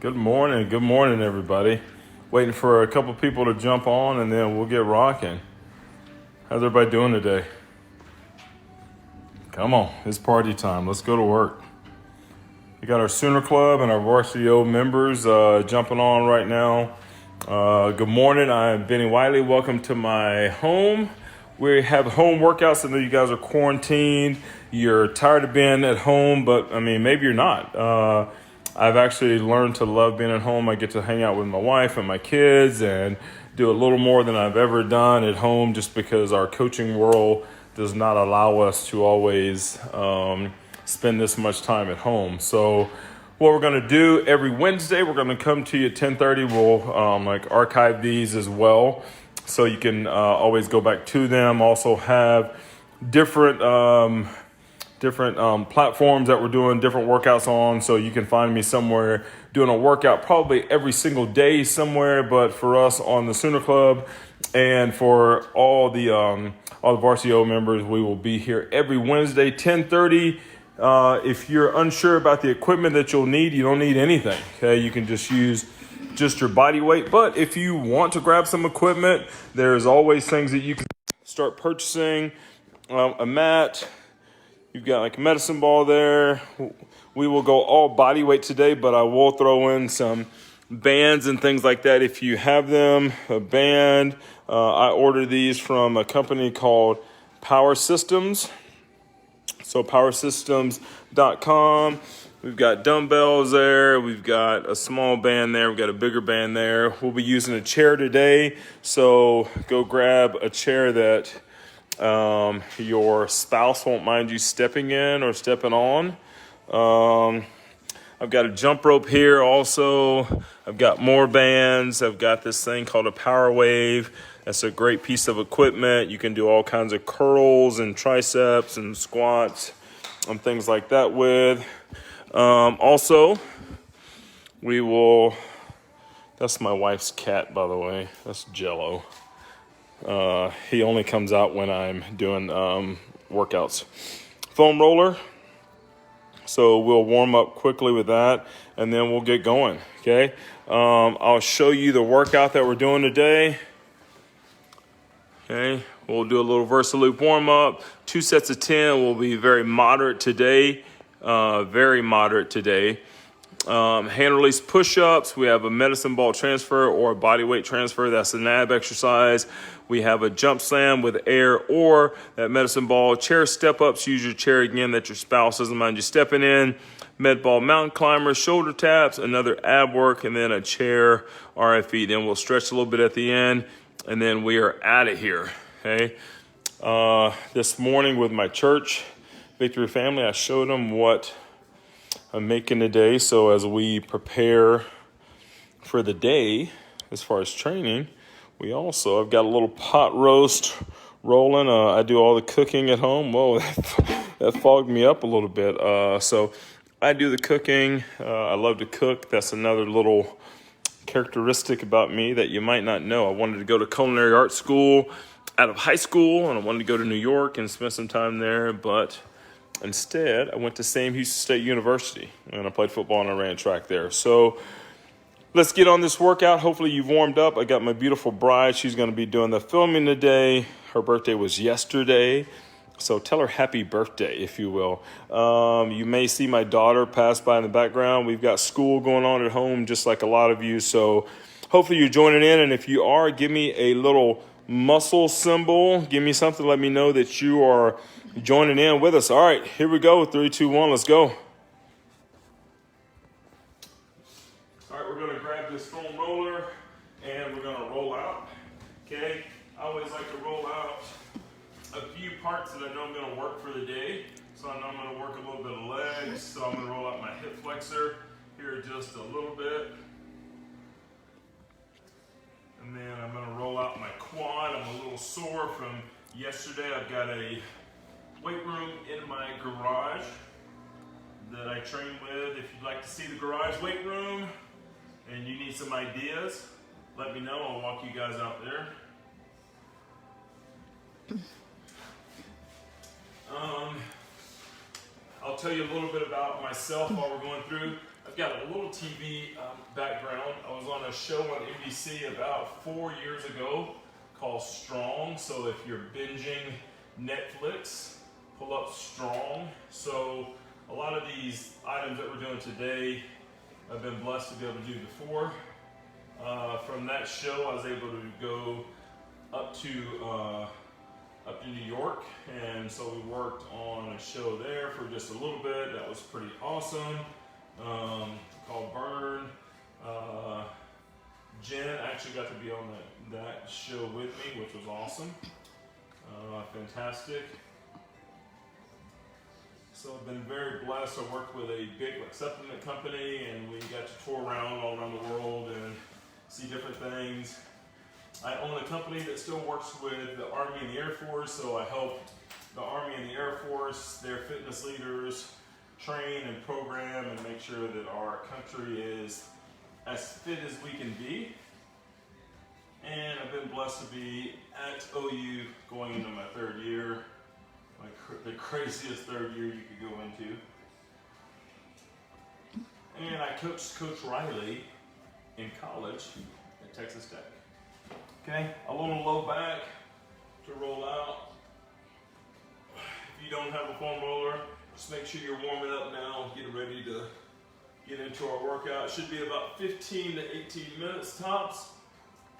Good morning, everybody. Waiting for a couple people to jump on and then we'll get rocking. How's everybody doing today? Come on, it's party time. Let's go to work. We got our Sooner Club and our Varsity O members jumping on right now. Good morning, I'm Benny Wylie. Welcome to my home. We have home workouts. I know you guys are quarantined. You're tired of being at home, but I mean, maybe you're not. I've actually learned to love being at home. I get to hang out with my wife and my kids and do a little more than I've ever done at home just because our coaching world does not allow us to always spend this much time at home. So what we're going to do every Wednesday, we're going to come to you at 10:30. We'll archive these as well so you can always go back to them. Also have different platforms that we're doing different workouts on, so you can find me somewhere doing a workout probably every single day somewhere. But for us on the Sooner Club and for all the Varsity O members, we will be here every Wednesday 10:30. If you're unsure about the equipment that you'll need, you don't need anything. Okay, you can just use your body weight. But if you want to grab some equipment, there's always things that you can start purchasing. A mat. You've got like a medicine ball there. We will go all body weight today, but I will throw in some bands and things like that if you have them. A band. I ordered these from a company called Power Systems. So powersystems.com. We've got dumbbells there. We've got a small band there. We've got a bigger band there. We'll be using a chair today. So go grab a chair that your spouse won't mind you stepping in or stepping on. I've got a jump rope here also. I've got more bands. I've got this thing called a Power Wave. That's a great piece of equipment. You can do all kinds of curls and triceps and squats and things like that with. Also, that's my wife's cat, by the way. That's Jello. He only comes out when I'm doing workouts. Foam roller. So we'll warm up quickly with that, and then we'll get going, okay? I'll show you the workout that we're doing today. Okay, we'll do a little VersaLoop warm-up. 2 sets of 10 will be very moderate today. Hand release push-ups. We have a medicine ball transfer or a body weight transfer. That's an ab exercise. We have a jump slam with air or that medicine ball. Chair step-ups. Use your chair again that your spouse doesn't mind you stepping in. Med ball mountain climber, shoulder taps, another ab work, and then a chair RFE. Then we'll stretch a little bit at the end, and then we are out of here. Okay. This morning with my church, Victory Family, I showed them what I'm making today. So as we prepare for the day, as far as training, I've got a little pot roast rolling. I do all the cooking at home. Whoa, that fogged me up a little bit. So I do the cooking. I love to cook. That's another little characteristic about me that you might not know. I wanted to go to culinary arts school out of high school, and I wanted to go to New York and spend some time there, but instead, I went to Sam Houston State University, and I played football and I ran track there. So let's get on this workout. Hopefully you've warmed up. I got my beautiful bride. She's going to be doing the filming today. Her birthday was yesterday, so tell her happy birthday, if you will. You may see my daughter pass by in the background. We've got school going on at home, just like a lot of you. So hopefully you're joining in, and if you are, give me a little muscle symbol. Give me something. Let me know that you are joining in with us. All right, here we go. 3, 2, 1, let's go. All right, we're going to grab this foam roller and we're going to roll out. Okay, I always like to roll out a few parts that I know I'm going to work for the day. So I know I'm going to work a little bit of legs. So I'm going to roll out my hip flexor here just a little bit. And then I'm going to roll out my quad. I'm a little sore from yesterday. I've got a weight room in my garage that I train with. If you'd like to see the garage weight room and you need some ideas, let me know. I'll walk you guys out there. I'll tell you a little bit about myself while we're going through. I've I've got a little TV background. I was on a show on NBC about 4 years ago called Strong. So if you're binging Netflix, pull up Strong. So a lot of these items that we're doing today, I've been blessed to be able to do before. From that show, I was able to go up to New York, and so we worked on a show there for just a little bit. That was pretty awesome. Called Burn. Jen actually got to be on that show with me, which was awesome. Fantastic. So I've been very blessed. I worked with a big supplement company, and we got to tour around all around the world and see different things. I own a company that still works with the Army and the Air Force, so I help the Army and the Air Force, their fitness leaders, train and program and make sure that our country is as fit as we can be. And I've been blessed to be at OU going into my third year, the craziest third year you could go into. And I coached Coach Riley in college at Texas Tech. Okay, a little low back to roll out. If you don't have a foam roller, just make sure you're warming up now, getting ready to get into our workout. It should be about 15 to 18 minutes tops.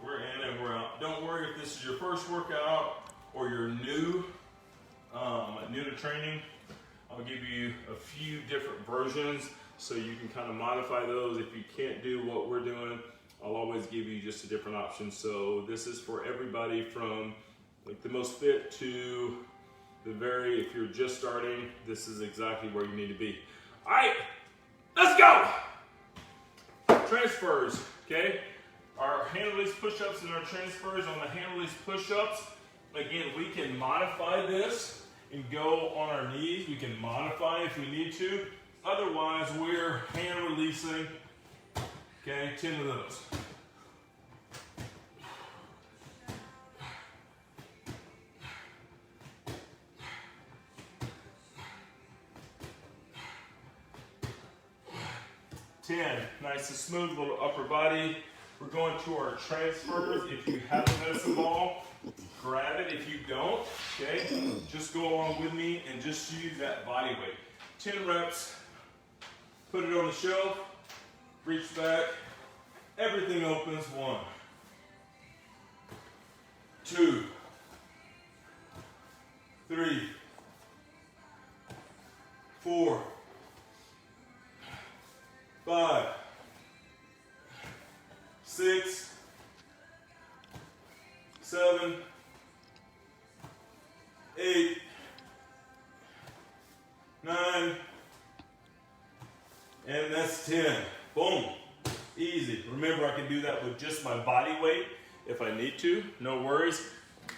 We're in and we're out. Don't worry if this is your first workout or you're new to training. I'll give you a few different versions so you can kind of modify those. If you can't do what we're doing, I'll always give you just a different option. So this is for everybody from like the most fit to the very, if you're just starting, this is exactly where you need to be. All right, let's go. Transfers, okay? Our hand release push-ups and our transfers. On the hand release push-ups, again, we can modify this and go on our knees. We can modify if we need to. Otherwise, we're hand releasing, okay, 10 of those. Nice and smooth, little upper body. We're going to our transfers. If you have a medicine ball, grab it. If you don't, okay, just go along with me and just use that body weight. 10 reps, put it on the shelf, reach back, everything opens. 1, 2, 3, 4, 5, 6, 7, 8, 9, and that's 10. Boom. Easy. Remember, I can do that with just my body weight if I need to. No worries.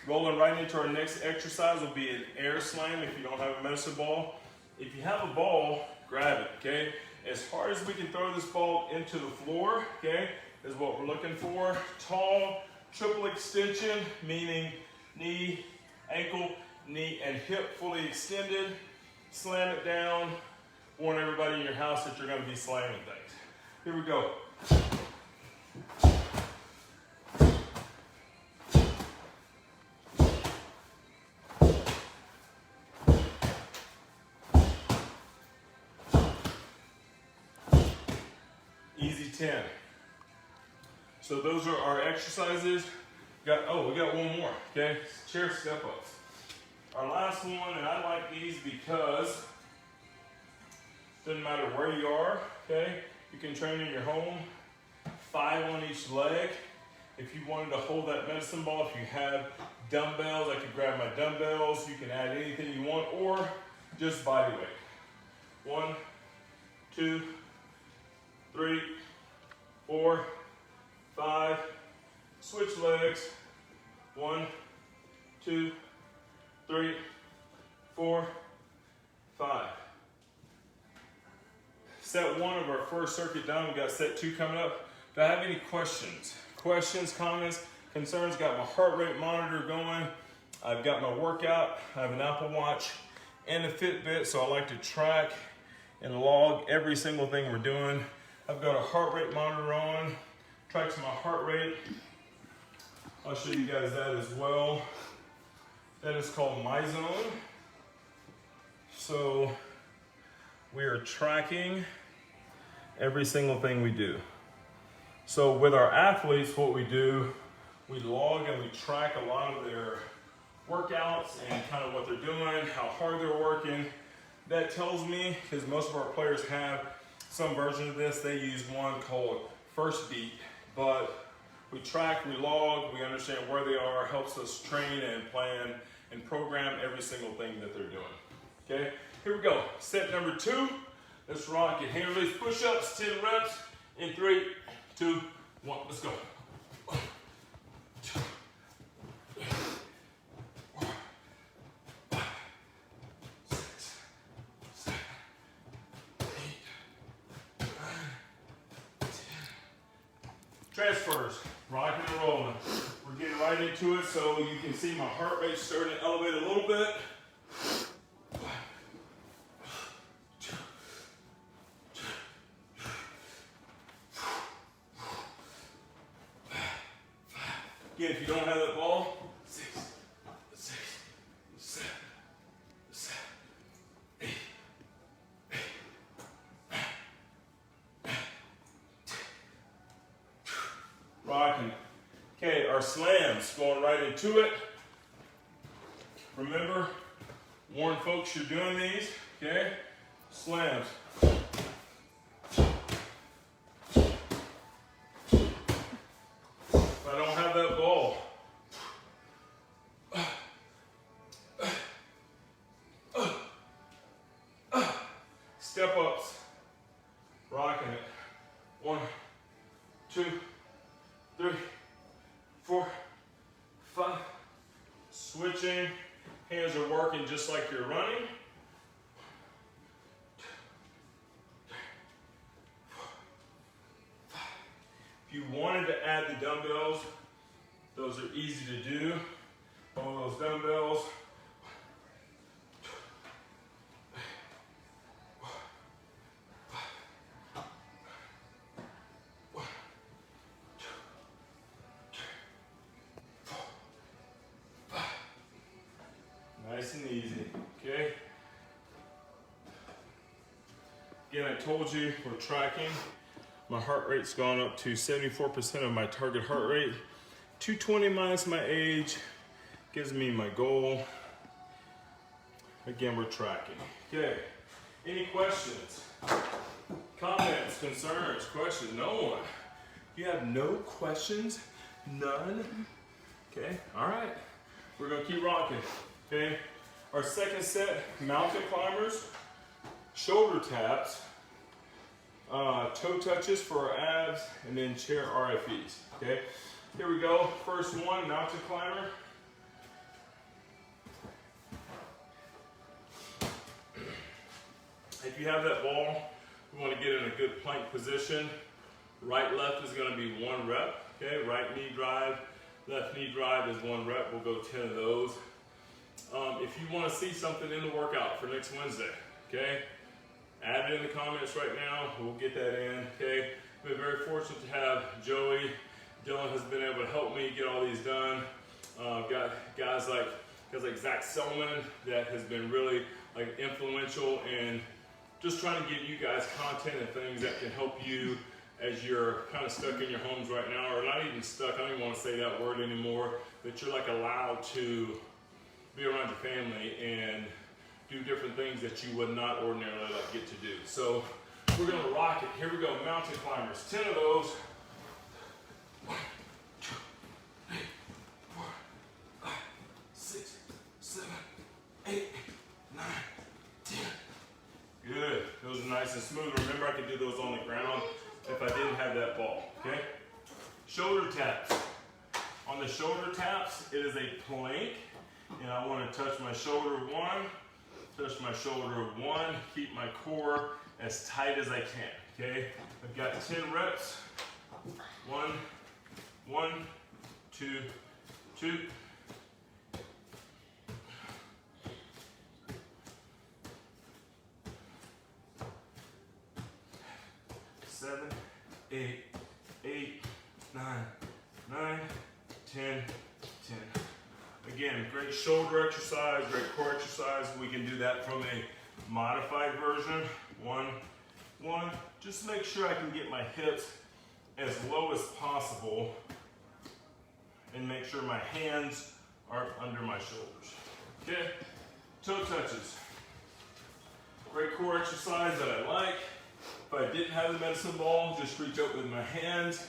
Rolling right into our next exercise will be an air slam if you don't have a medicine ball. If you have a ball, grab it, okay? As hard as we can throw this ball into the floor, okay, is what we're looking for. Tall, triple extension, meaning knee, ankle, knee, and hip fully extended. Slam it down. Warn everybody in your house that you're going to be slamming things. Here we go. Easy 10. So those are our exercises. We got one more, okay? Chair step-ups. Our last one, and I like these because it doesn't matter where you are, okay? You can train in your home, 5 on each leg. If you wanted to hold that medicine ball, if you have dumbbells, I could grab my dumbbells. You can add anything you want, or just body weight. 1, 2, 3, 4, 5. Switch legs. 1, 2, 3, 4, 5. Set 1 of our first circuit done. We got set 2 coming up. Do I have any questions? Questions, comments, concerns? Got my heart rate monitor going. I've got my workout. I have an Apple Watch and a Fitbit, so I like to track and log every single thing we're doing. I've got a heart rate monitor on, tracks my heart rate. I'll show you guys that as well. That is called My Zone. So we are tracking every single thing we do. So with our athletes, what we do, we log and we track a lot of their workouts and kind of what they're doing, how hard they're working. That tells me, because most of our players have some version of this, they use one called First Beat, but we track, we log, we understand where they are, helps us train and plan and program every single thing that they're doing. Okay, here we go. Set number 2. Let's rock it. Hand release push-ups, 10 reps in 3, 2, 1. Let's go. 1, 2, 3, 4, 5, 6, 7, 8, 9, 10. Transfers. Rocking and rolling. We're getting right into it so you can see my heart rate starting to elevate a little bit. Again, if you don't have that ball, 6, 6, 7, 8, 8, 9, 10. Rocking. Okay, our slams, going right into it. Remember, warn folks you're doing these, okay? Slams. If I don't have that ball, step ups, rocking it. 1, 2, 3, 4, 5. Switching, hands are working just like you're running. 4, 5. If you wanted to add the dumbbells, those are easy to do. All those dumbbells. 4, 5. Nice and easy, okay? Again, I told you we're tracking. My heart rate's gone up to 74% of my target heart rate. 220 minus my age gives me my goal. Again, we're tracking. Okay, any questions? Comments, concerns, questions? No one. You have no questions? None? Okay, all right. We're gonna keep rocking, okay? Our second set, mountain climbers, shoulder taps, toe touches for our abs, and then chair RFEs, okay? Here we go, first one, mountain climber. If you have that ball, we want to get in a good plank position. Right, left is going to be 1 rep, okay? Right knee drive, left knee drive is 1 rep. We'll go 10 of those. If you want to see something in the workout for next Wednesday, okay? Add it in the comments right now. We'll get that in, okay? We've been very fortunate to have Joey. Dylan has been able to help me get all these done. Got guys like Zach Selman that has been really like influential in just trying to give you guys content and things that can help you as you're kind of stuck in your homes right now, or not even stuck, I don't even want to say that word anymore, that you're like allowed to be around your family and do different things that you would not ordinarily like get to do. So we're gonna rock it. Here we go, mountain climbers, 10 of those. 1, 2, 3, 4, 5, 6, 7, 8, 9, 10. Good, those are nice and smooth. Remember, I could do those on the ground if I didn't have that ball, okay? Shoulder taps. On the shoulder taps, it is a plank, and I want to touch my shoulder 1, touch my shoulder 1, keep my core as tight as I can, okay? I've got 10 reps. 1, 1, 2, 2. 7, 8, 8, 9, 9, 10, 10. Again, great shoulder exercise, great core exercise. We can do that from a modified version. 1, 1. Just make sure I can get my hips as low as possible and make sure my hands are under my shoulders. Okay, toe touches. Great core exercise that I like. If I didn't have the medicine ball, just reach up with my hands.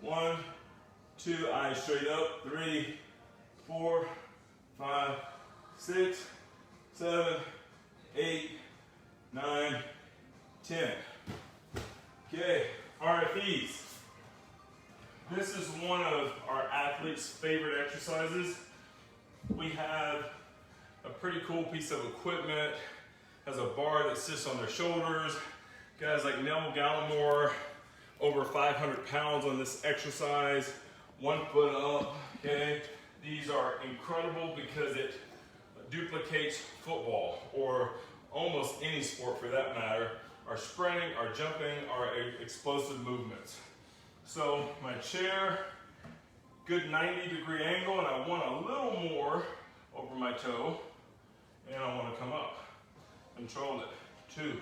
1, 2, eyes straight up. 3, 4, 5, 6, 7, 8, 9, 10. Okay, RFEs. This is one of our athletes' favorite exercises. We have a pretty cool piece of equipment. Has a bar that sits on their shoulders. Guys like Neville Gallimore, over 500 pounds on this exercise. 1 foot up, okay? These are incredible because it duplicates football or almost any sport for that matter. Our sprinting, our jumping, our explosive movements. So my chair, good 90-degree angle, and I want a little more over my toe, and I want to come up. Control it. 2,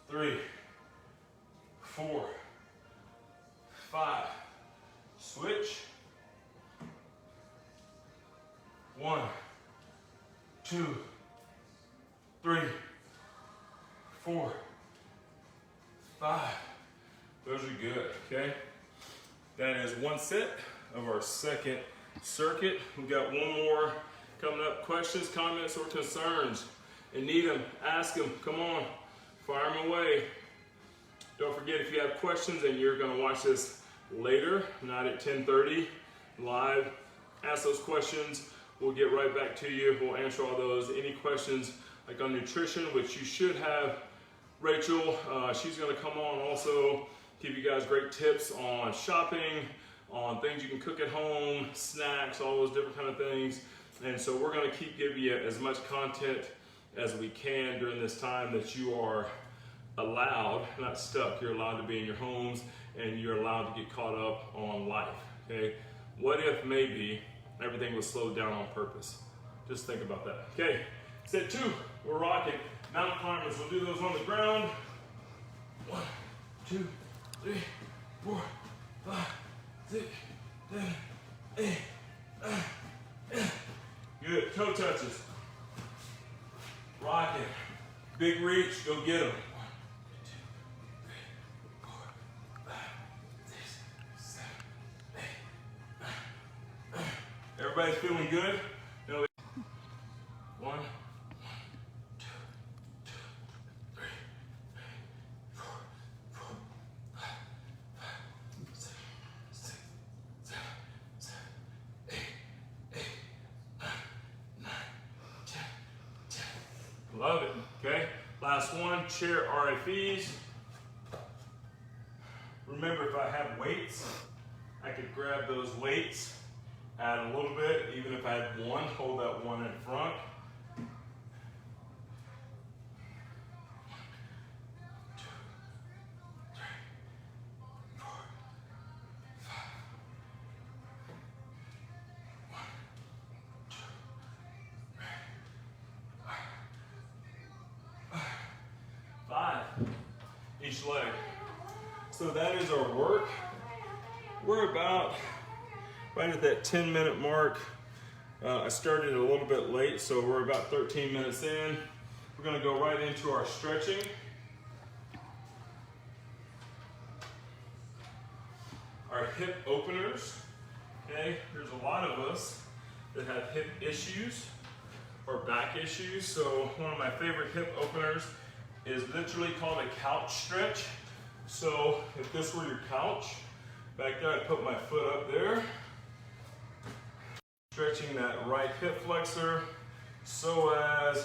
3, 4, 5. Switch. 1, 2, 3, 4, 5. Those are good, okay? That is 1 set of our second circuit. We've got 1 more coming up. Questions, comments, or concerns? And need them, ask them, come on, fire them away. Don't forget, if you have questions and you're gonna watch this later, not at 10:30 live, ask those questions. We'll get right back to you. We'll answer all those. Any questions like on nutrition, which you should have Rachel, she's gonna come on also, give you guys great tips on shopping, on things you can cook at home, snacks, all those different kind of things. And so we're gonna keep giving you as much content as we can during this time that you are allowed, not stuck, you're allowed to be in your homes and you're allowed to get caught up on life, okay? What if maybe everything was slowed down on purpose? Just think about that. Okay, set 2, we're rocking. Mountain climbers, we'll do those on the ground. 1, 2, 3, 4, 5, 6, 7, 8, 9. Good, toe touches. Rocking. Big reach, go get them. 1, 2, 3, 4, 5, 6, 7, 8, 9. Everybody's feeling good? No. 1, 2, 3, 4, 5, 6, 7, 8, 9, 10. Love it, okay? Last one, chair RFEs. Remember, if I have weights, I could grab those weights, add a little bit, even if I had 1, hold that 1 in front. 2, 3, 4, 5. 1, 2, 3, 5 each leg. So that is our work. We're about right at that 10-minute mark. I started a little bit late, so we're about 13 minutes in. We're gonna go right into our stretching. Our hip openers, okay? There's a lot of us that have hip issues or back issues. So one of my favorite hip openers is literally called a couch stretch. So if this were your couch, back there I'd put my foot up there, stretching that right hip flexor, psoas,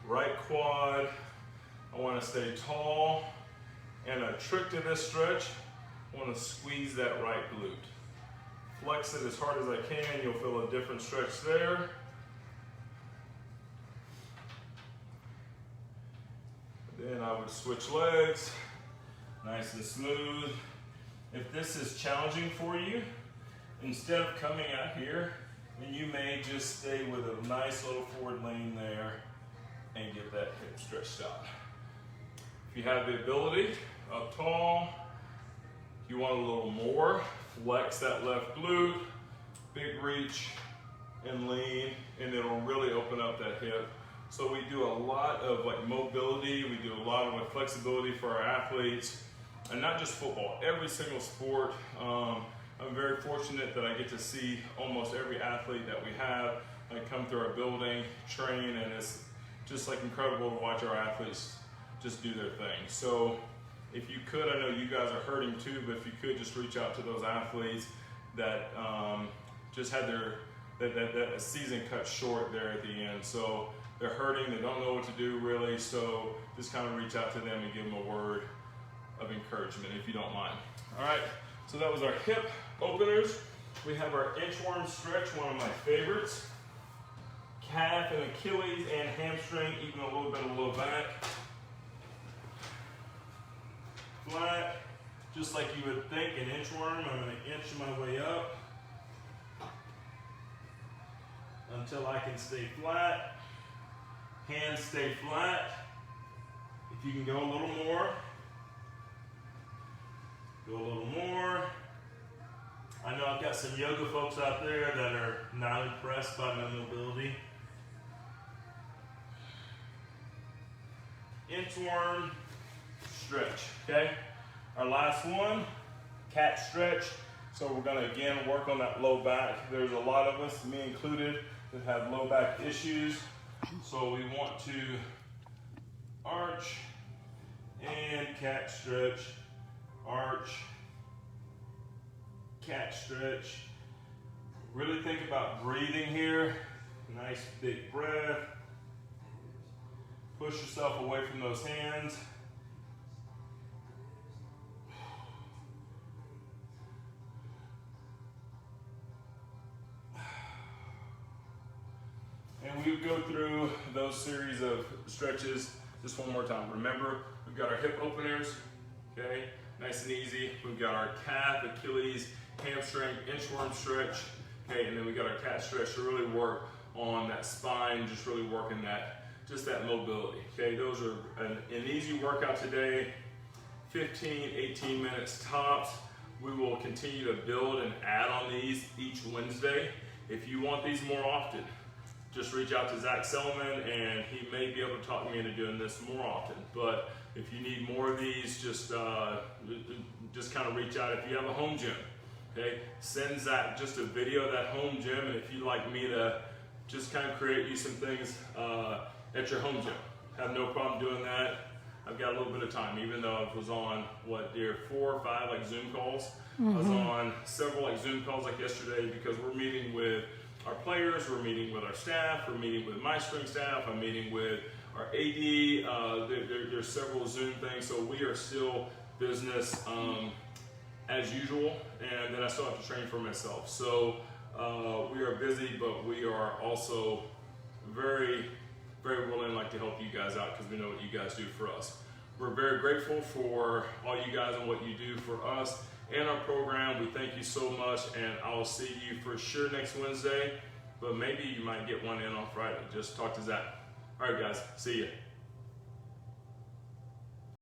right quad. I want to stay tall, and a trick to this stretch, I want to squeeze that right glute. Flex it as hard as I can, you'll feel a different stretch there. Then I would switch legs. nice and smooth. If this is challenging for you, instead of coming out here, then you may just stay with a nice little forward lean there and get that hip stretched out. If you have the ability, up tall, if you want a little more, flex that left glute, big reach and lean, and it'll really open up that hip. So we do a lot of like mobility, we do a lot of like flexibility for our athletes, and not just football, every single sport. I'm very fortunate that I get to see almost every athlete that we have like come through our building, train, and it's just like incredible to watch our athletes just do their thing. So if you could, I know you guys are hurting too, but if you could just reach out to those athletes that just had their that season cut short there at the end. So they're hurting, they don't know what to do really, so just kind of reach out to them and give them a word of encouragement if you don't mind. All right, so that was our hip openers. We have our inchworm stretch, one of my favorites. Calf and Achilles and hamstring, even a little bit of low back. Flat, just like you would think, an inchworm. I'm going to inch my way up until I can stay flat. Hands stay flat. If you can go a little more, go a little more. I know I've got some yoga folks out there that are not impressed by my mobility. Inchworm stretch, okay? Our last one, cat stretch. So we're gonna again work on that low back. There's a lot of us, me included, that have low back issues. So we want to arch and cat stretch, arch, cat stretch. Really think about breathing here. Nice big breath. Push yourself away from those hands. And we go through those series of stretches just one more time. Remember, we've got our hip openers, okay? Nice and easy. We've got our calf, Achilles, hamstring, inchworm stretch, okay? And then we got our cat stretch to really work on that spine, just really working that, just that mobility, okay? Those are an easy workout today, 15, 18 minutes tops. We will continue to build and add on these each Wednesday. If you want these more often, just reach out to Zach Selman and he may be able to talk me into doing this more often. But if you need more of these, just kind of reach out. If you have a home gym, okay, send Zach just a video of that home gym. And if you'd like me to just kind of create you some things at your home gym, have no problem doing that. I've got a little bit of time, even though I was on, 4 or 5 like Zoom calls. I was on several like Zoom calls like yesterday because we're meeting with our players, we're meeting with our staff, we're meeting with my strength staff, I'm meeting with our AD, there's several Zoom things, so we are still business as usual, and then I still have to train for myself. So we are busy, but we are also very, very willing like to help you guys out because we know what you guys do for us. We're very grateful for all you guys and what you do for us and our program. We thank you so much, and I'll see you for sure next Wednesday, but maybe you might get one in on Friday. Just talk to Zach. All right, guys, see ya.